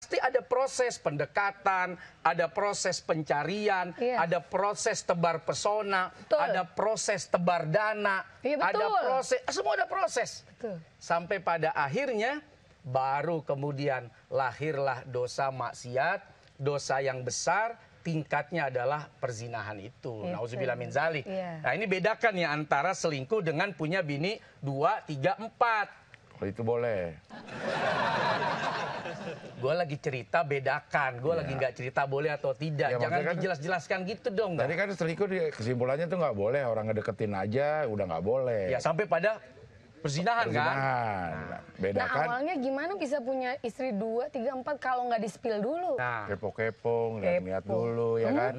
pasti ada proses pendekatan, ada proses pencarian, ada proses tebar pesona, ada proses tebar dana, ada proses, semua ada proses. Sampai pada akhirnya baru kemudian lahirlah dosa maksiat, dosa yang besar, tingkatnya adalah perzinahan itu. Nauzubillah min zalik. Nah, ini bedakan ya antara selingkuh dengan punya bini 2, 3, 4. Oh, itu boleh. Gue lagi cerita bedakan, gue lagi nggak cerita boleh atau tidak. Ya, jangan kan, dijelas-jelaskan gitu dong. Tadi kan selingkuh kesimpulannya tuh nggak boleh, orang ngedeketin aja udah nggak boleh. Ya sampai pada perzinahan kan. Bedakan. Nah, awalnya gimana bisa punya istri 2, 3, 4 kalau nggak di-spill dulu? Kepo-kepo, ngeliat dulu ya kan.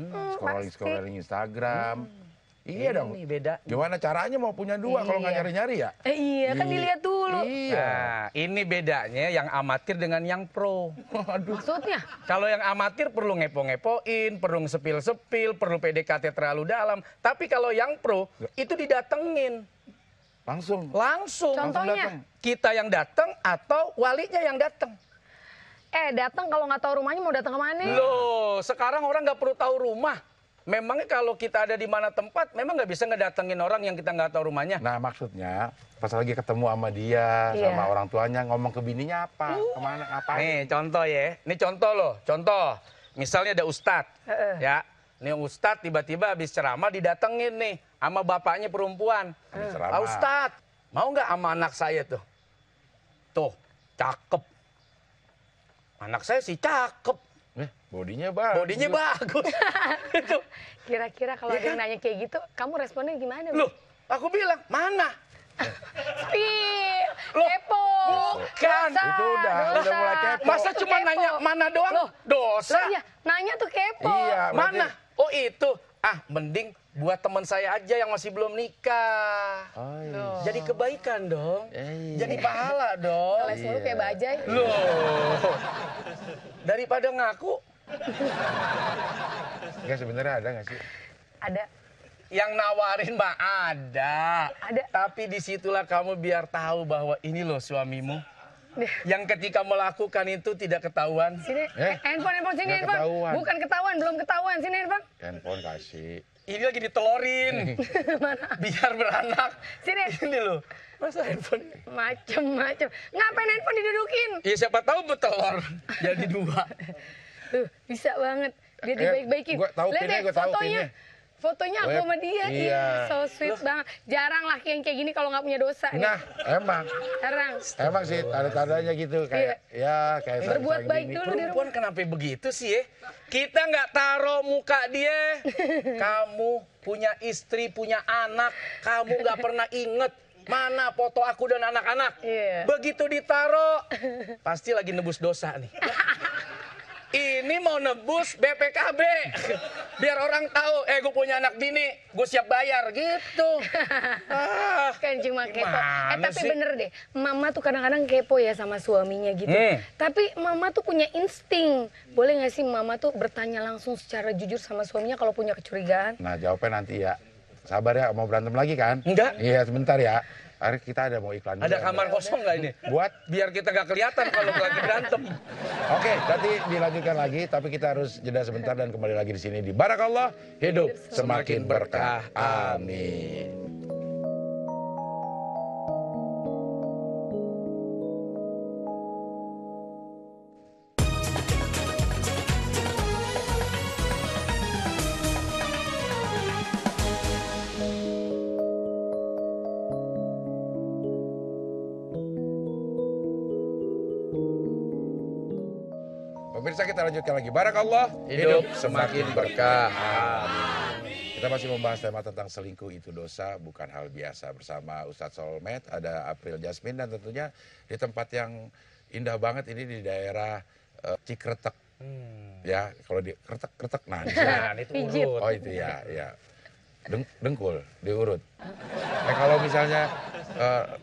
Scrolling Instagram. Iya dong. Beda. Gimana caranya mau punya 2 kalau nggak nyari-nyari ya? Iya kan dilihat dulu. Nah, ini bedanya yang amatir dengan yang pro. Maksudnya? Kalau yang amatir perlu ngepo-ngepoin, perlu sepil-sepil, perlu PDKT terlalu dalam. Tapi kalau yang pro itu didatengin. Langsung. Contohnya? Kita yang datang atau walinya yang datang. Datang kalau nggak tahu rumahnya mau datang ke mana? Loh, sekarang orang nggak perlu tahu rumah. Memangnya kalau kita ada di mana tempat, memang nggak bisa ngedatengin orang yang kita nggak tahu rumahnya. Nah, maksudnya pas lagi ketemu sama dia, sama orang tuanya, ngomong ke bininya apa? Kemana, ngapain? Nih contoh ya, ini contoh loh, contoh. Misalnya ada ustadz, ya. Nih ustadz tiba-tiba habis ceramah didatengin nih sama bapaknya perempuan. Pak Ustadz, mau nggak sama anak saya tuh? Tuh, cakep. Anak saya sih cakep. Bodinya bagus. Kira-kira kalau ada yang nanya kayak gitu, kamu responnya gimana? Loh, aku bilang, mana? Kepo. Bukan. Itu udah mulai kepo. Masa cuma nanya mana doang? Loh, dosa. Iya, nanya tuh kepo. Iya, mana? Oh itu. Mending buat teman saya aja yang masih belum nikah. Jadi kebaikan dong. Jadi pahala dong. Ngeles mulu kayak bajai. Loh. Daripada ngaku. Enggak, sebenarnya ada nggak sih? Ada. Yang nawarin mah ada. Tapi disitulah kamu biar tahu bahwa ini loh suamimu. Yang ketika melakukan itu tidak ketahuan. Sini, handphone sini handphone. Ketahuan. Bukan ketahuan, belum ketahuan. Sini handphone. Handphone kasih. Ini lagi ditelorin. Biar beranak. Sini. Ini loh. Masa handphone? Macem-macem. Ngapain handphone didudukin? Ya siapa tahu betelor. Jadi 2. Tuh, bisa banget. Dia dibaik-baikin. Gue tahu pinnya, gue tahu pinnya. Fotonya aku sama dia. Iya. So sweet banget. Jarang laki yang kayak gini kalau nggak punya dosa. Nah, emang. Emang sih, ada tandanya gitu. Kayak, kayak berbuat baik dulu. Perempuan kenapa begitu sih ya? Kita nggak taruh muka dia. Kamu punya istri, punya anak. Kamu nggak pernah inget. Mana foto aku dan anak-anak. Begitu ditaruh, pasti lagi nebus dosa nih. Ini mau nebus BPKB. Biar orang tahu, gue punya anak bini, gue siap bayar gitu. Kan cuma kepo. Tapi sih? bener deh, mama tuh kadang-kadang kepo ya sama suaminya gitu. Tapi mama tuh punya insting. Boleh gak sih mama tuh bertanya langsung secara jujur sama suaminya kalau punya kecurigaan? Nah, jawabnya nanti ya. Sabar ya, mau berantem lagi kan? Enggak. Iya, sebentar ya. Hari kita ada mau iklan. Ada kamar kosong nggak ini? Buat? Biar kita nggak kelihatan kalau lagi berantem. Oke, nanti dilanjutkan lagi. Tapi kita harus jeda sebentar dan kembali lagi di sini di Barakallah. Hidup semakin berkah. Amin. Pemirsa, kita lanjutkan lagi. Barakallah, Hidup semakin berkah. Kita masih membahas tema tentang selingkuh itu dosa, bukan hal biasa. Bersama Ustadz Solmed, ada April Jasmine, dan tentunya di tempat yang indah banget ini di daerah Cikretek. Ya, kalau di Kretek, nah itu urut. Oh itu ya. Dengkul, diurut. Kalau misalnya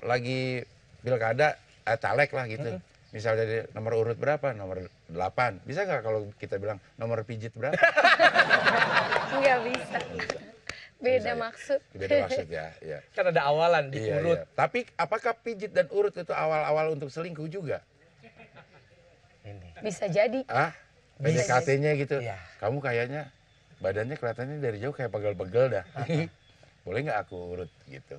lagi pilkada, caleg lah gitu. Misalnya dari nomor urut berapa? Nomor 8. Bisa nggak kalau kita bilang nomor pijit berapa? Nggak bisa. Beda maksud. Beda maksud ya. Kan ada awalan di urut. Tapi apakah pijit dan urut itu awal-awal untuk selingkuh juga? Bisa jadi. Ah, PDKT-nya gitu. Iya. Kamu kayaknya badannya kelihatannya dari jauh kayak pegel-pegel dah. Boleh nggak aku urut gitu?